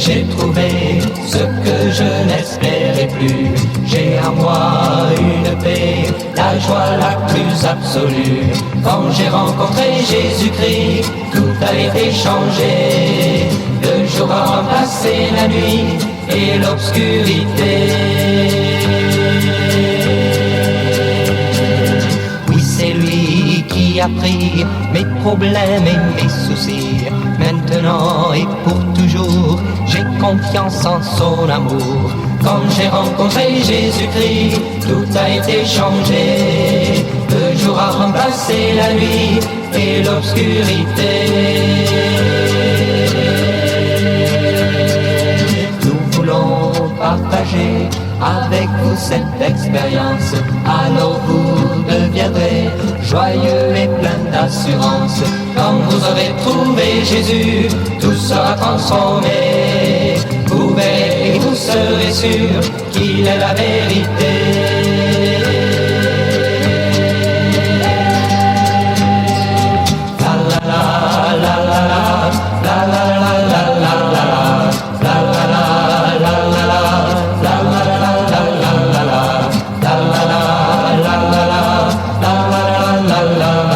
j'ai trouvé ce que je n'espérais plus. J'ai en moi une paix, la joie la plus absolue. Quand j'ai rencontré Jésus-Christ, tout a été changé. Le jour a remplacé la nuit et l'obscurité. Oui, c'est lui qui a pris mes problèmes et mes soucis. Maintenant et pour toujours, j'ai confiance en son amour. Quand j'ai rencontré Jésus-Christ, tout a été changé. Le jour a remplacé la nuit et l'obscurité. Nous voulons partager avec vous cette expérience. Alors vous deviendrez joyeux et plein d'assurance. Quand vous aurez trouvé Jésus, tout sera transformé. Vous verrez et vous serez sûr qu'il est la vérité. La la la